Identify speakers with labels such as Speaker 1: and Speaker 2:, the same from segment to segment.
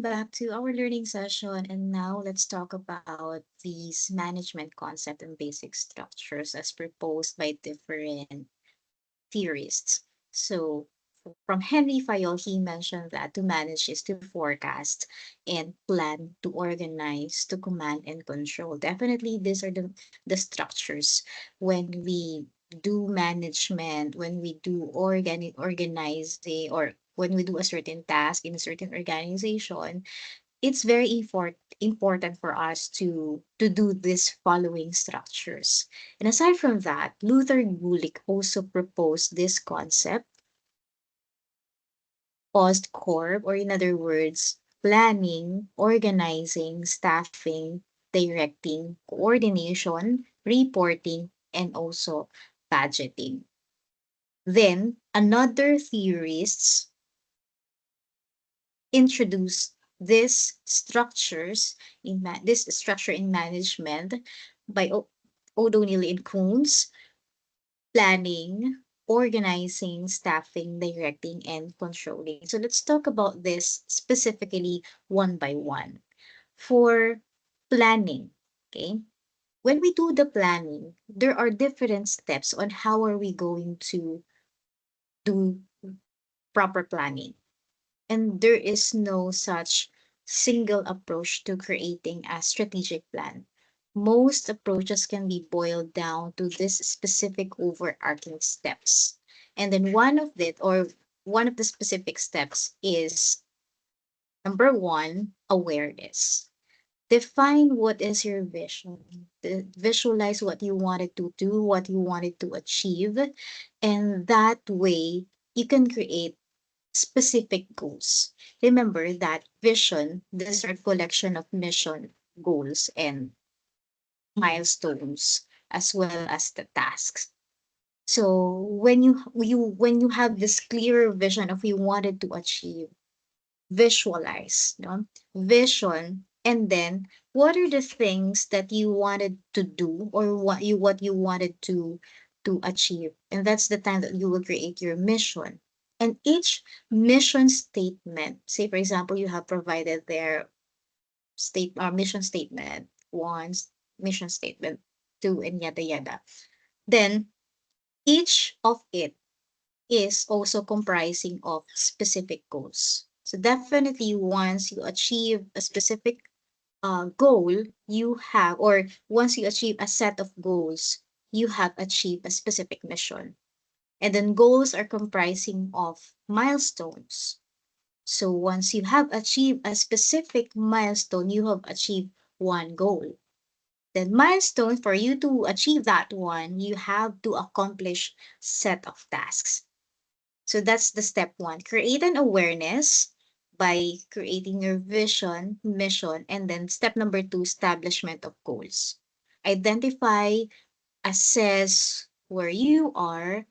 Speaker 1: welcome back to our learning session. And now let's talk about these management concept and basic structures as proposed by different theorists. So from Henry Fayol, he mentioned that to manage is to forecast and plan, to organize, to command and control. Definitely, these are the structures when we do management, when we do organizing, or when we do a certain task in a certain organization. It's very important for us to do these following structures. And aside from that, Luther Gulick also proposed this concept, POST-CORP, or in other words, planning, organizing, staffing, directing, coordination, reporting, and also budgeting. Then another theorists introduced this structure in management by O'Donnell and Coons: planning, organizing, staffing, directing, and controlling. So let's talk about this specifically one by one. For planning, okay? When we do the planning, there are different steps on how are we going to do proper planning. And there is no such single approach to creating a strategic plan. Most approaches can be boiled down to this specific overarching steps. And then one of the specific steps is number one, awareness. Define what is your vision. Visualize what you wanted to do, what you wanted to achieve, and that way you can create specific goals. Remember that vision, these are collection of mission, goals, and milestones, as well as the tasks. So when you have this clear vision of you wanted to achieve, visualize, no? Vision, and then what are the things that you wanted to do, or what you wanted to achieve, and that's the time that you will create your mission. And each mission statement, say for example you have provided their mission statement one, mission statement two, and yada yada, then each of it is also comprising of specific goals. So definitely once you achieve a specific goal, you have, or once you achieve a set of goals, you have achieved a specific mission. And then goals are comprising of milestones. So once you have achieved a specific milestone, you have achieved one goal. Then milestone, for you to achieve that one, you have to accomplish set of tasks. So that's the step one. Create an awareness by creating your vision, mission, and then step number two, establishment of goals. Identify, assess where you are,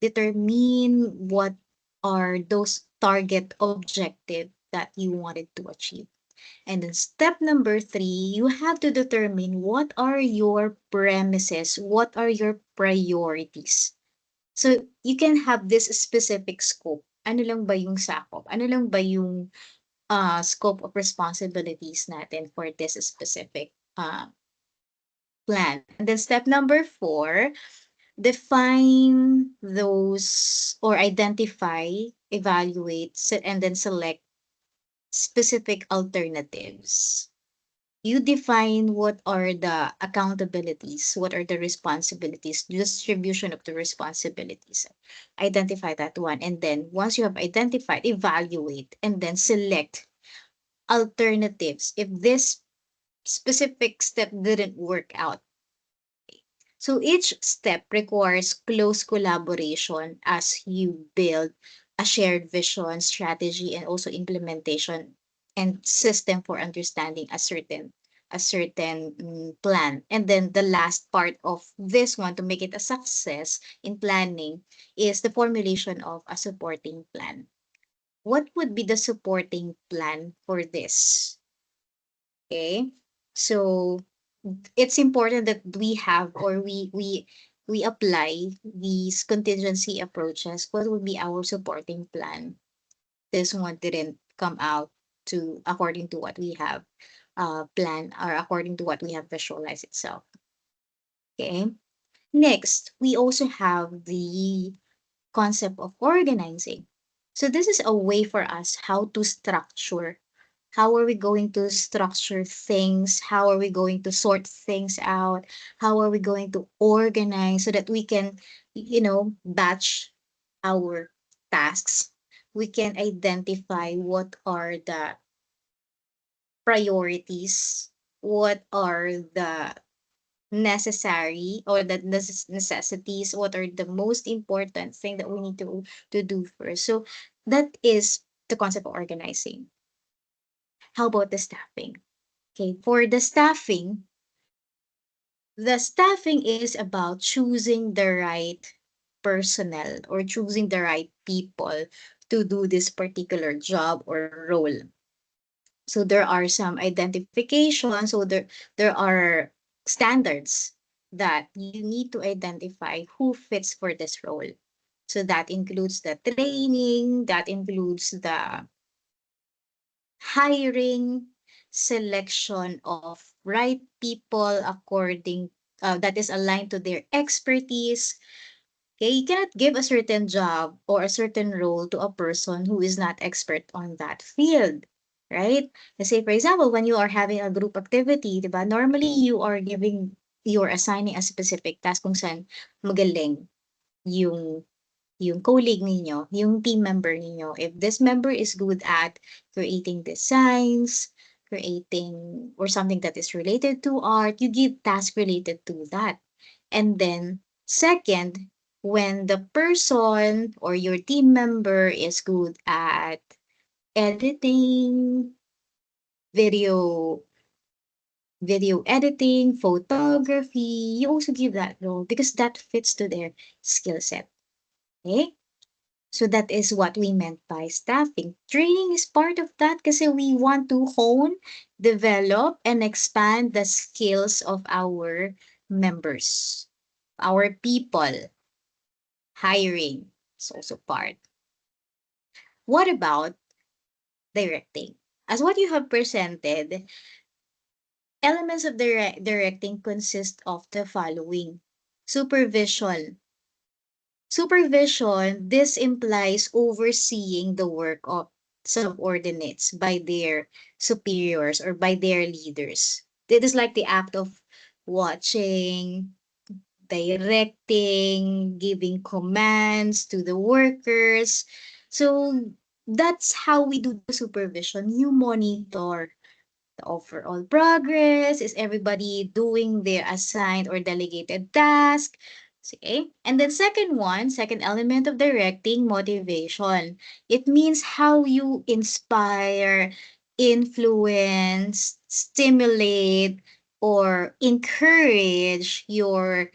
Speaker 1: determine what are those target objective that you wanted to achieve. And then step number three, you have to determine what are your premises, what are your priorities. So, you can have this specific scope. Ano lang ba yung sakop? Ano lang ba yung scope of responsibilities natin for this specific plan? And then step number four, define those, or identify, evaluate, and then select specific alternatives. You define what are the accountabilities, what are the responsibilities, distribution of the responsibilities. Identify that one. And then once you have identified, evaluate, and then select alternatives if this specific step didn't work out. So each step requires close collaboration as you build a shared vision, strategy, and also implementation and system for understanding a certain plan. And then the last part of this one to make it a success in planning is the formulation of a supporting plan. What would be the supporting plan for this? Okay. So it's important that we have, or we apply these contingency approaches. What would be our supporting plan? This one didn't come out. to according to what we have planned, or according to what we have visualized itself. Okay. Next, we also have the concept of organizing. So this is a way for us how to structure. How are we going to structure things? How are we going to sort things out? How are we going to organize so that we can, batch our tasks? We can identify what are the priorities, what are the necessary or the necessities, what are the most important thing that we need to do first. So that is the concept of organizing. How about the staffing? Okay, for the staffing is about choosing the right personnel or choosing the right people to do this particular job or role. So there are some identification. So there are standards that you need to identify who fits for this role. So that includes the training, that includes the hiring, selection of right people according that is aligned to their expertise. Okay, you cannot give a certain job or a certain role to a person who is not expert on that field, right? Let's say, for example, when you are having a group activity, diba, normally you're assigning a specific task kung saan magaling yung yung colleague ninyo, yung team member ninyo. If this member is good at creating designs, creating or something that is related to art, you give task related to that. And then second, when the person or your team member is good at editing, video video editing, photography, you also give that role because that fits to their skill set. Okay? So that is what we meant by staffing. Training is part of that kasi we want to hone, develop, and expand the skills of our members, our people. Hiring is also part. What about directing? As what you have presented, elements of directing consist of the following. Supervision. Supervision, this implies overseeing the work of subordinates by their superiors or by their leaders. It is like the act of watching, directing, giving commands to the workers. So that's how we do the supervision. You monitor the overall progress. Is everybody doing their assigned or delegated task? Okay. And then second element of directing, motivation. It means how you inspire, influence, stimulate, or encourage your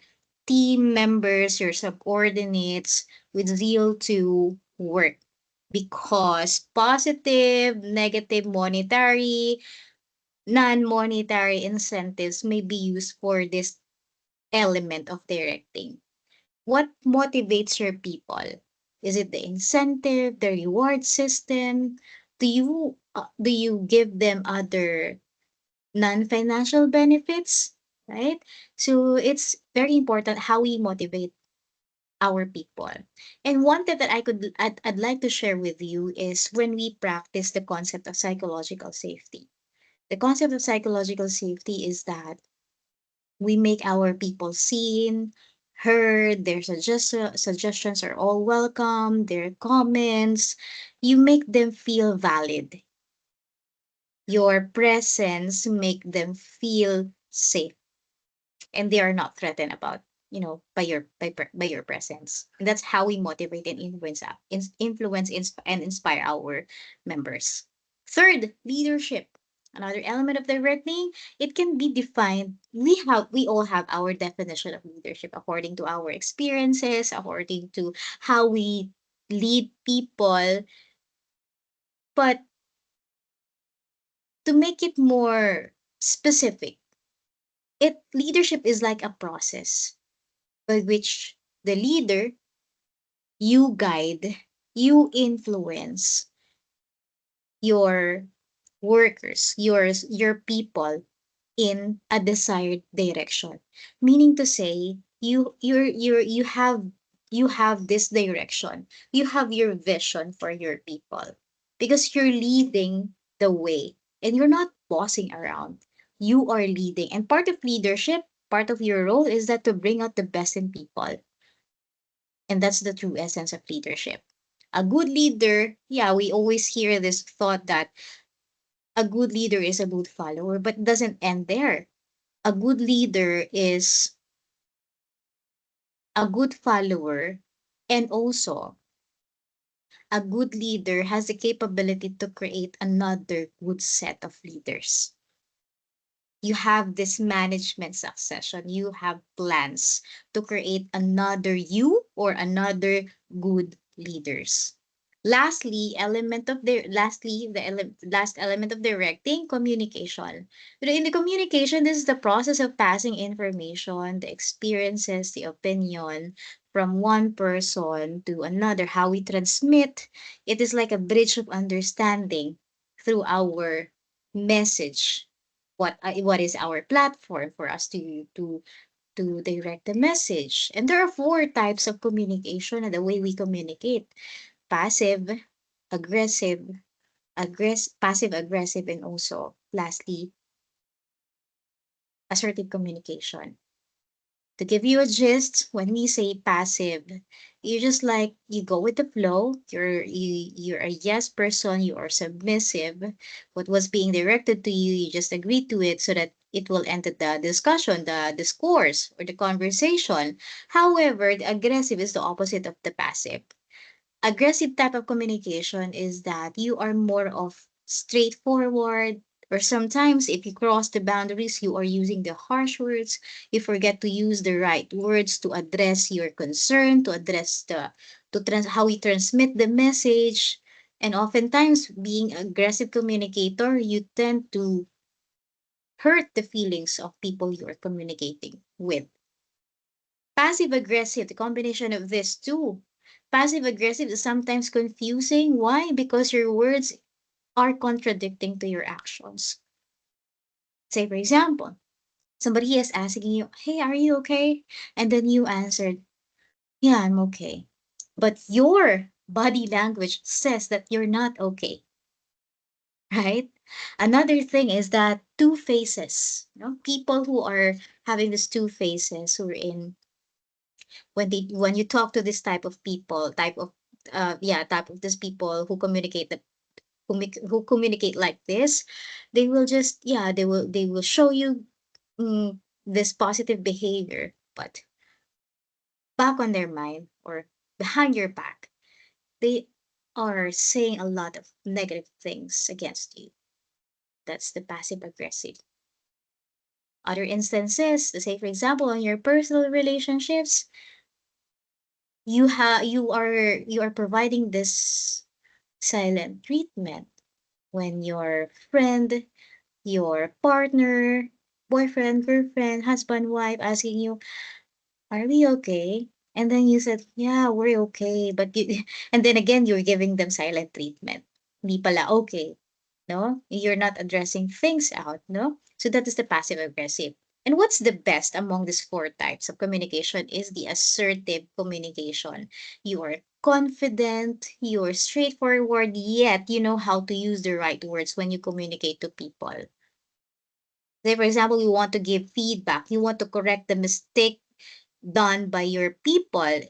Speaker 1: team members, your subordinates with zeal to work. Because positive, negative, monetary, non-monetary incentives may be used for this element of directing. What motivates your people? Is it the incentive, the reward system? Do you give them other non-financial benefits? Right? So it's very important how we motivate our people. And one thing that I'd like to share with you is when we practice the concept of psychological safety. The concept of psychological safety is that we make our people seen, heard, their suggestions are all welcome, their comments. You make them feel valid. Your presence make them feel safe and they are not threatened about by your presence. And that's how we motivate and and inspire our members. Third, leadership. Another element of directing, it can be defined. We all have our definition of leadership according to our experiences, according to how we lead people. But to make it more specific, it leadership is like a process by which the leader, you guide, you influence your workers, your people in a desired direction. Meaning to say, you have this direction. You have your vision for your people because you're leading the way and you're not bossing around. You are leading. And part of leadership, part of your role is that to bring out the best in people. And that's the true essence of leadership. A good leader, yeah, we always hear this thought that a good leader is a good follower, but it doesn't end there. A good leader is a good follower, and also a good leader has the capability to create another good set of leaders. You have this management succession, you have plans to create another you or another good leaders. Last element of directing, communication. In the communication, this is the process of passing information, the experiences, the opinion from one person to another, how we transmit. It is like a bridge of understanding through our message. What is our platform for us to direct the message. And there are four types of communication and the way we communicate: passive, aggressive, passive aggressive, and also lastly assertive communication. To give you a gist, when we say passive, you just like you go with the flow. You're a yes person. You are submissive. What was being directed to you, you just agree to it so that it will enter the discussion, the discourse, or the conversation. However, the aggressive is the opposite of the passive. Aggressive type of communication is that you are more of straightforward, or sometimes if you cross the boundaries, you are using the harsh words. You forget to use the right words to address your concern, to address how we transmit the message. And oftentimes, being aggressive communicator, you tend to hurt the feelings of people you are communicating with. Passive aggressive, the combination of this two. Passive aggressive is sometimes confusing. Why? Because your words are contradicting to your actions. Say, for example, somebody is asking you, "Hey, are you okay?" And then you answered, "Yeah, I'm okay." But your body language says that you're not okay, right? Another thing is that two faces. People who are having this two faces, who are in when you talk to this type of people, type of these people who who communicate like this, they will just they will show you this positive behavior, but back on their mind or behind your back, they are saying a lot of negative things against you. That's the passive aggressive. Other instances, say for example, in your personal relationships, you are providing this silent treatment when your friend, your partner, boyfriend, girlfriend, husband, wife asking you, "Are we okay?" And then you said, "Yeah, we're okay." But and then again, you're giving them silent treatment. Hindi pala okay. No? You're not addressing things out, no? So that is the passive aggressive. And what's the best among these four types of communication is the assertive communication. You are confident, you're straightforward, yet you know how to use the right words when you communicate to people. Say, for example, you want to give feedback, you want to correct the mistake done by your people.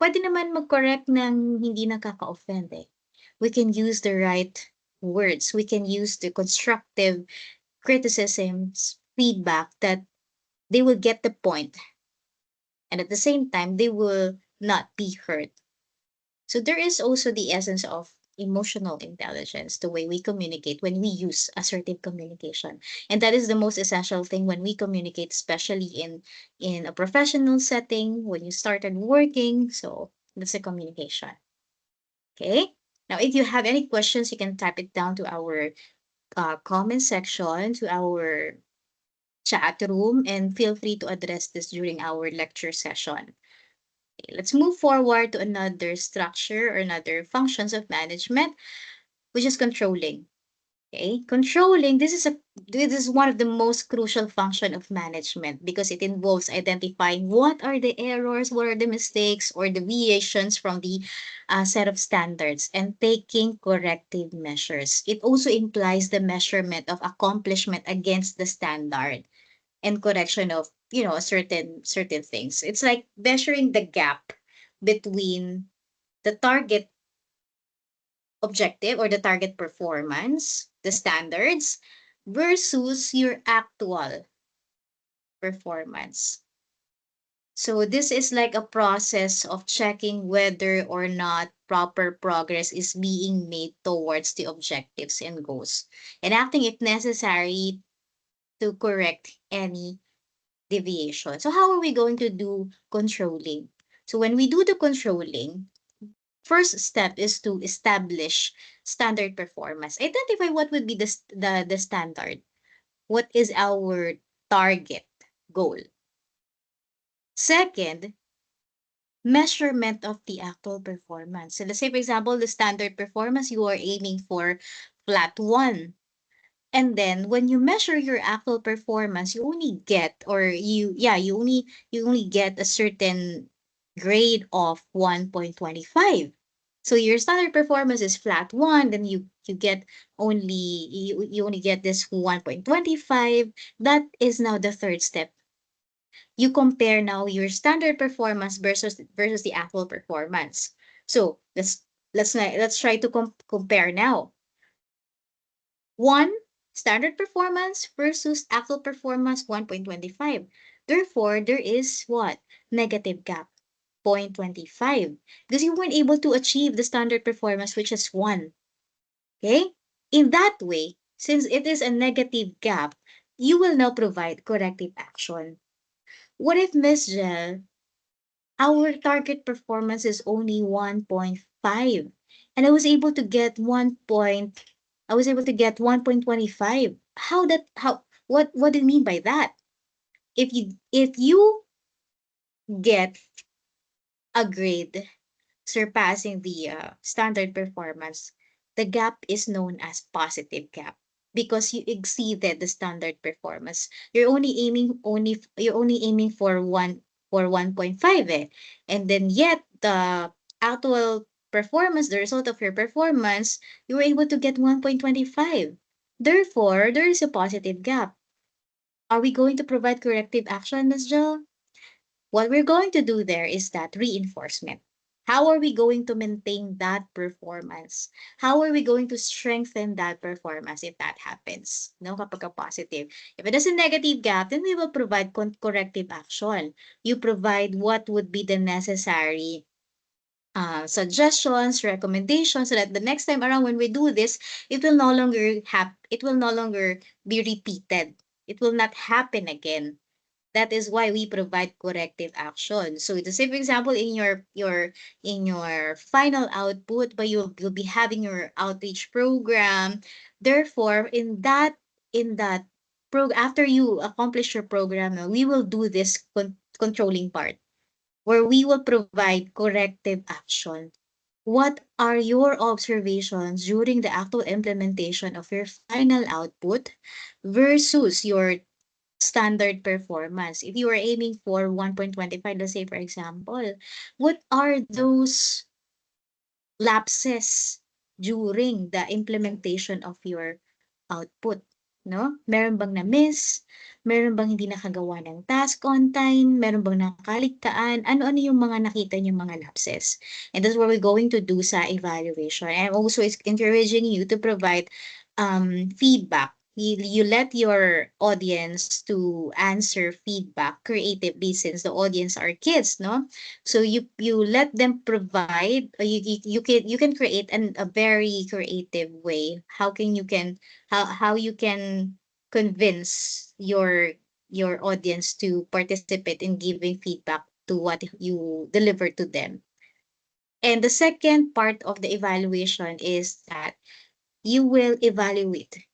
Speaker 1: Pwede naman mag-correct ng hindi nakaka-offend eh. We can use the right words. We can use the constructive criticisms, feedback that they will get the point, and at the same time, they will not be hurt. So there is also the essence of emotional intelligence, the way we communicate when we use assertive communication. And that is the most essential thing when we communicate, especially in a professional setting, when you started working. So that's the communication. Okay. Now, if you have any questions, you can type it down to our comment section, to our chat room, and feel free to address this during our lecture session. Okay, let's move forward to another structure or another functions of management, which is controlling. Okay, controlling, this is one of the most crucial function of management because it involves identifying what are the errors, what are the mistakes or deviations from the set of standards and taking corrective measures. It also implies the measurement of accomplishment against the standard and correction of, certain things. It's like measuring the gap between the target objective or the target performance, the standards, versus your actual performance. So this is like a process of checking whether or not proper progress is being made towards the objectives and goals, and acting if necessary to correct any deviation. So how are we going to do controlling? So when we do the controlling, first step is to establish standard performance. Identify what would be the standard. What is our target goal? Second, measurement of the actual performance. So let's say, for example, the standard performance, you are aiming for flat 1. And then when you measure your actual performance, you only get, or you only get a certain grade of 1.25. So your standard performance is flat 1, then you get only you only get this 1.25. That is now the third step. You compare now your standard performance versus the actual performance. So let's try to compare now. One, standard performance versus actual performance 1.25. Therefore, there is what? Negative gap, 0.25. Because you weren't able to achieve the standard performance, which is 1. Okay? In that way, since it is a negative gap, you will now provide corrective action. What if, Miss Jel, our target performance is only 1.5 and I was able to get 1.25. What do you mean by that? If you get a grade surpassing the standard performance, the gap is known as positive gap because you exceeded the standard performance. You're only aiming for 1.5, eh. And then yet the actual performance, the result of your performance, you were able to get 1.25. Therefore, there is a positive gap. Are we going to provide corrective action, Ms. Jill? What we're going to do there is that reinforcement. How are we going to maintain that performance? How are we going to strengthen that performance if that happens? No, kapag positive. If it is a negative gap, then we will provide corrective action. You provide what would be the necessary suggestions, recommendations, so that the next time around when we do this, it will no longer be repeated. It will not happen again. That is why we provide corrective action. So the same example in your final output, but you'll be having your outreach program. Therefore, in that after you accomplish your program, we will do this controlling part where we will provide corrective action. What are your observations during the actual implementation of your final output versus your standard performance? If you are aiming for 1.25, let's say for example, what are those lapses during the implementation of your output? No? Meron bang na-miss? Meron bang hindi nakagawa ng task on time? Meron bang nakaligtaan? Ano-ano yung mga nakita niyong mga lapses? And that's what we're going to do sa evaluation. And also, it's encouraging you to provide feedback. You let your audience to answer feedback creatively since the audience are kids, no? So you let them provide, or you can create a very creative way. How you can convince your audience to participate in giving feedback to what you deliver to them. And the second part of the evaluation is that you will evaluate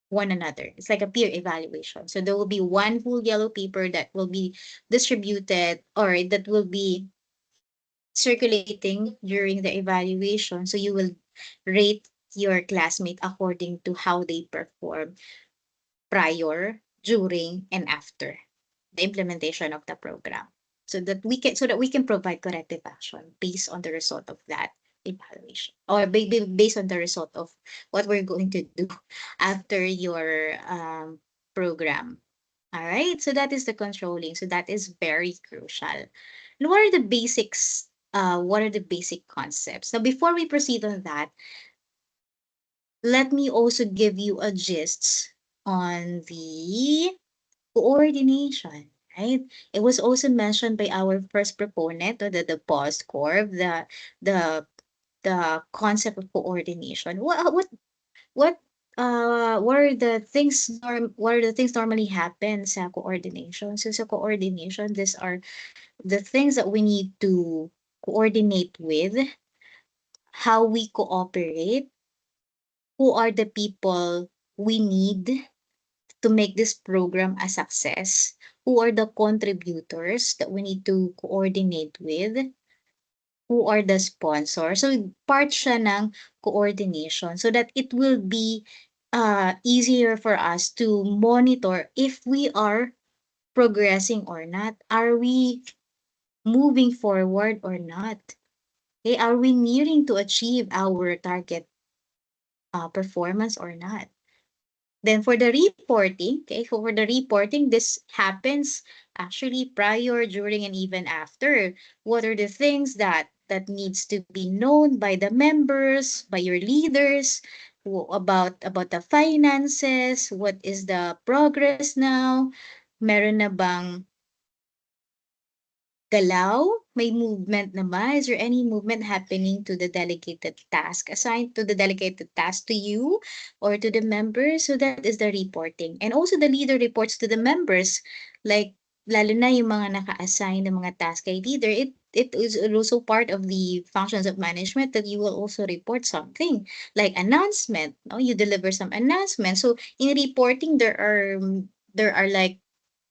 Speaker 1: one another. It's like a peer evaluation. So there will be one full yellow paper that will be distributed, or that will be circulating during the evaluation. So you will rate your classmate according to how they perform prior, during, and after the implementation of the program. So that we can provide corrective action based on the result of that evaluation, or based on the result of what we're going to do after your program. All right, so that is the controlling. So that is very crucial. And what are the basics? What are the basic concepts? Now, before we proceed on that, let me also give you a gist on the coordination, right? It was also mentioned by our first proponent, or the POSCORP, the the concept of coordination. What are the things normally happen sa coordination? So sa coordination, these are the things that we need to coordinate with, how we cooperate, who are the people we need to make this program a success, who are the contributors that we need to coordinate with, who are the sponsors. So part siya ng coordination so that it will be easier for us to monitor if we are progressing or not. Are we moving forward or not? Okay, are we nearing to achieve our target performance or not? Then for the reporting, okay, for the reporting, this happens actually prior, during, and even after. What are the things that needs to be known by the members, by your leaders, about the finances, what is the progress now? Meron na bang galaw? May movement na ba? Is there any movement happening to the delegated task, assigned to the delegated task to you or to the members? So that is the reporting. And also the leader reports to the members, like lalo na yung mga naka-assign ng mga task kay leader, it is also part of the functions of management that you will also report something like announcement. No, you deliver some announcement. So in reporting, there are like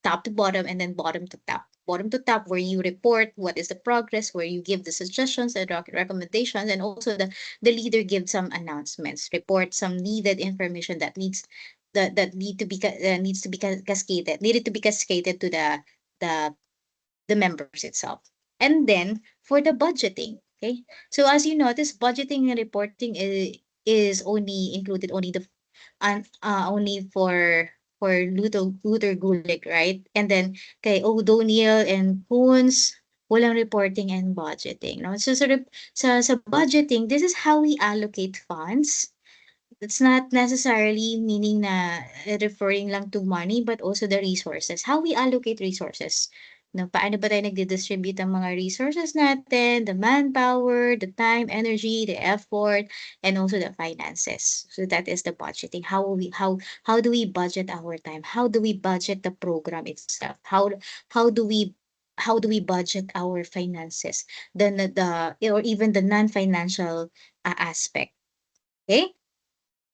Speaker 1: top to bottom and then bottom to top. Bottom to top, where you report what is the progress, where you give the suggestions and recommendations, and also the leader gives some announcements, report some needed information that needs to be cascaded, needed to be cascaded to the the members itself. And then for the budgeting, okay. So as you notice, budgeting and reporting is only included only the only for Luther Gulick, right? And then kay O'Donnell and Coons, walang reporting and budgeting. No? So sa budgeting, this is how we allocate funds. It's not necessarily meaning na referring lang to money, but also the resources. How we allocate resources. No, paano ba tayo nagdi-distribute ang mga resources natin, the manpower, the time, energy, the effort, and also the finances. So that is the budgeting. How do we budget our time? How do we budget the program itself? How do we budget our finances? The or even the non-financial aspect. Okay?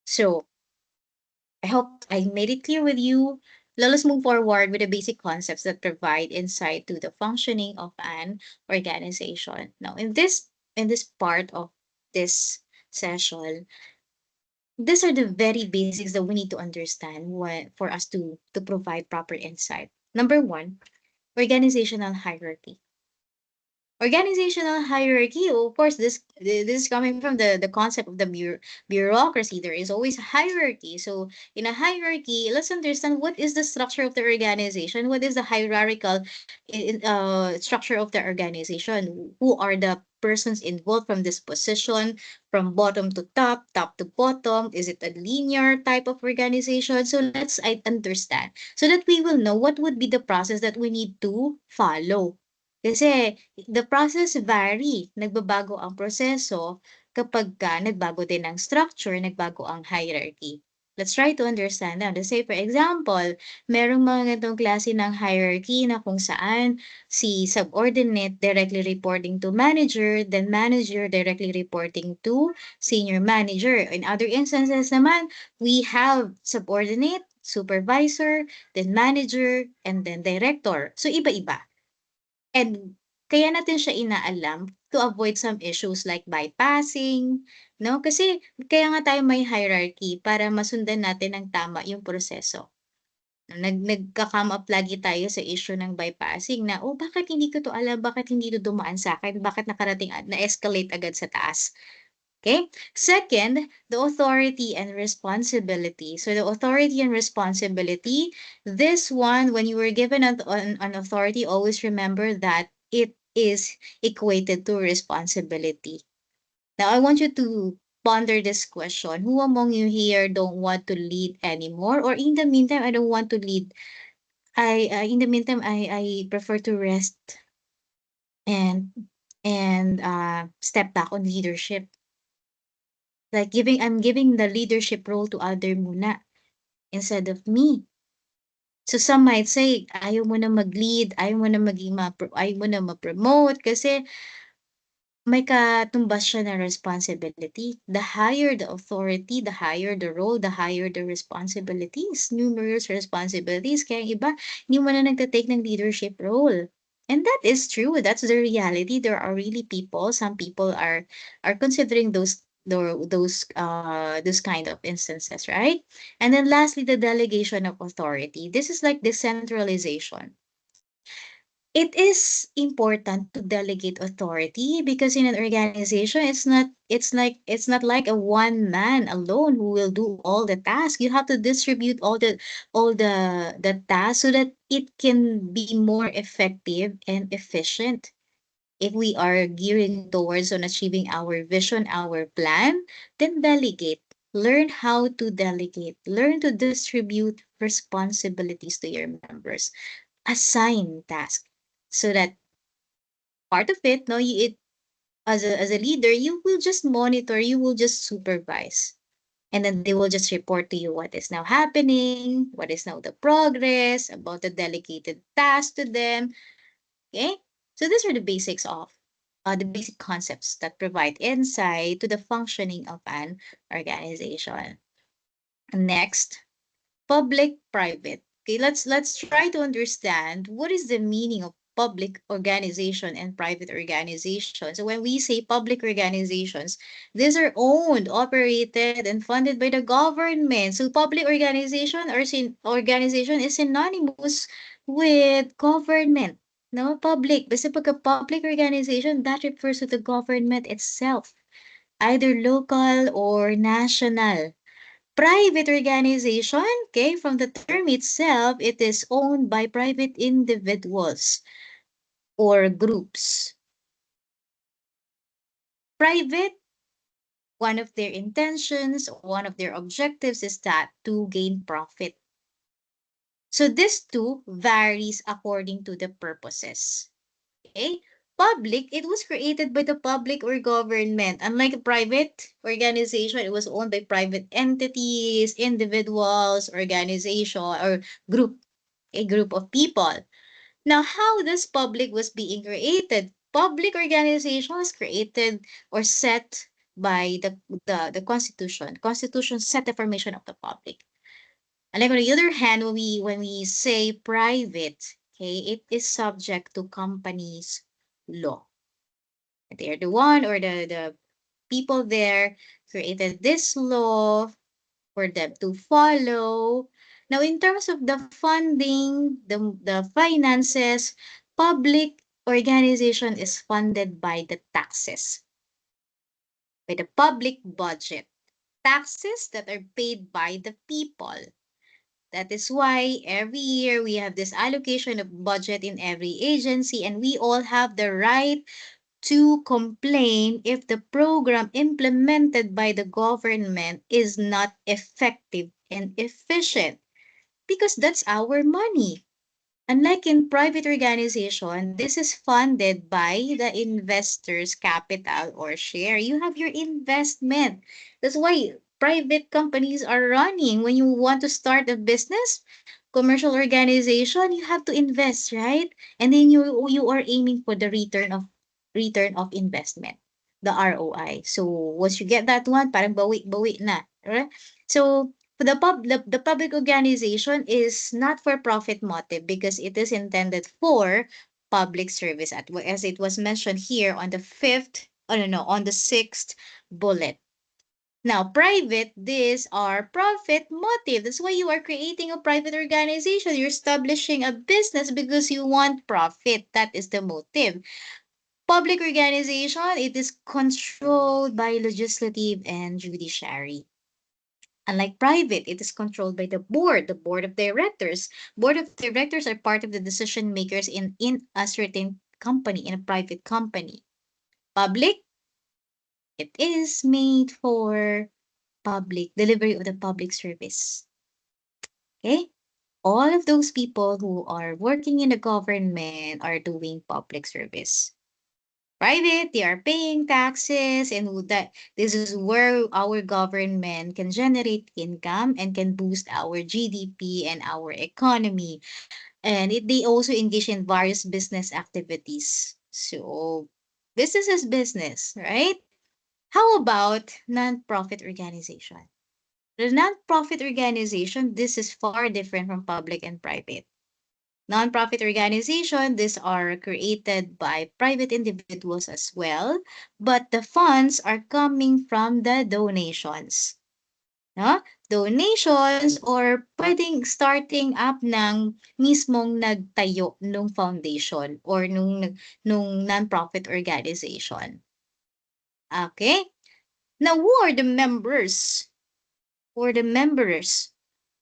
Speaker 1: So I hope I made it clear with you. Let us move forward with the basic concepts that provide insight to the functioning of an organization. Now, in this part of this session, these are the very basics that we need to understand for us to provide proper insight. Number one, organizational hierarchy. Organizational hierarchy, of course, this is coming from the concept of the bureaucracy. There is always a hierarchy. So in a hierarchy, let's understand what is the structure of the organization, what is the hierarchical structure of the organization, who are the persons involved from this position, from bottom to top, top to bottom. Is it a linear type of organization? So let's understand so that we will know what would be the process that we need to follow. Kasi the process vary. Nagbabago ang proseso kapagka nagbago din ang structure, nagbago ang hierarchy. Let's try to understand now. Let's say, for example, merong mga ganitong klase ng hierarchy na kung saan si subordinate directly reporting to manager, then manager directly reporting to senior manager. In other instances naman, we have subordinate, supervisor, then manager, and then director. So, iba-iba. And Kaya natin siya inaalam to avoid some issues like bypassing, no? Kasi kaya nga tayo may hierarchy para masundan natin ng tama yung proseso. Nagka-come up lagi tayo sa issue ng bypassing na, "Oh, bakit hindi ko 'to alam? Bakit hindi 'to dumaan sa'kin? Bakit nakarating na-escalate agad sa taas?" Okay? Second, the authority and responsibility. So the authority and responsibility, this one, when you were given an authority, always remember that it is equated to responsibility. Now, I want you to ponder this question. Who among you here don't want to lead anymore? Or in the meantime, I don't want to lead. In the meantime, I prefer to rest and step back on leadership. Like I'm giving the leadership role to other muna instead of me. So some might say, ayaw mo na mag-lead, ayaw mo na ayaw mo na ma-promote kasi may katumbas siya na responsibility. The higher the authority, the higher the role, the higher the responsibilities, numerous responsibilities. Kaya yung iba, hindi mo na nagtatake ng leadership role. And that is true. That's the reality. There are really people, some people are considering those kind of instances, right? And then lastly, the delegation of authority. This is like decentralization. It is important to delegate authority because in an organization, it's not like a one man alone who will do all the tasks. You have to distribute all the tasks so that it can be more effective and efficient. If we are gearing towards on achieving our vision, our plan, then delegate. Learn how to delegate. Learn to distribute responsibilities to your members. Assign tasks so that part of it, no, as a leader, you will just monitor, you will just supervise. And then they will just report to you what is now happening, what is now the progress, about the delegated task to them. Okay? So these are the basics of the basic concepts that provide insight to the functioning of an organization. Next, public-private. Okay, let's try to understand what is the meaning of public organization and private organization. So when we say public organizations, these are owned, operated, and funded by the government. So public organization is synonymous with government. No, public. Basta pagka public organization, that refers to the government itself, either local or national. Private organization, okay, from the term itself, it is owned by private individuals or groups. Private, one of their intentions, one of their objectives is that to gain profit. So this too varies according to the purposes. Okay? Public, it was created by the public or government. Unlike a private organization, it was owned by private entities, individuals, organization, or group, a group of people. Now, how this public was being created? Public organization was created or set by the Constitution. Constitution set the formation of the public. And like on the other hand, when we say private, okay, it is subject to companies law. They're the one or the people there created this law for them to follow. Now, in terms of the funding, the finances, public organization is funded by the taxes, by the public budget. Taxes that are paid by the people. That is why every year we have this allocation of budget in every agency, and we all have the right to complain if the program implemented by the government is not effective and efficient, because that's our money. Unlike in private organization, this is funded by the investor's capital or share. You have your investment. That's why private companies are running. When you want to start a business, commercial organization, you have to invest, right? And then you are aiming for the return of investment, the ROI. So once you get that one, parang bawi-bawi na, right? So the public organization is not for profit motive because it is intended for public service as it was mentioned here on the fifth, oh no, on the sixth bullet. Now, private, these are profit motive. That's why you are creating a private organization. You're establishing a business because you want profit. That is the motive. Public organization, it is controlled by legislative and judiciary. Unlike private, it is controlled by the board of directors. Board of directors are part of the decision makers in a certain company, in a private company. Public, it is made for public delivery of the public service. Okay? All of those people who are working in the government are doing public service. Private, they are paying taxes, and this is where our government can generate income and can boost our GDP and our economy. And they also engage in various business activities. So business is business, right? How about non-profit organization? The non-profit organization, this is far different from public and private. Non-profit organization, these are created by private individuals as well, but the funds are coming from the donations. No? Donations or pwedeng starting up ng mismong nagtayo nung foundation or nung non-profit organization. Okay? Now, who are the members? Who are the members?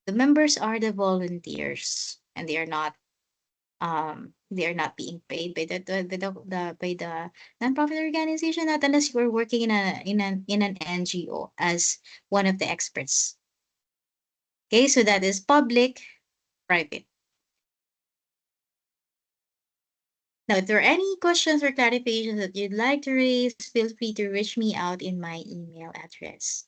Speaker 1: The members are the volunteers, and they are not being paid by the nonprofit organization, not unless you are working in an NGO as one of the experts. Okay, so that is public, private. Now, if there are any questions or clarifications that you'd like to raise, feel free to reach me out in my email address.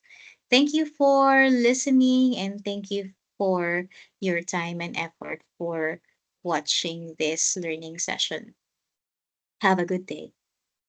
Speaker 1: Thank you for listening, and thank you for your time and effort for watching this learning session. Have a good day.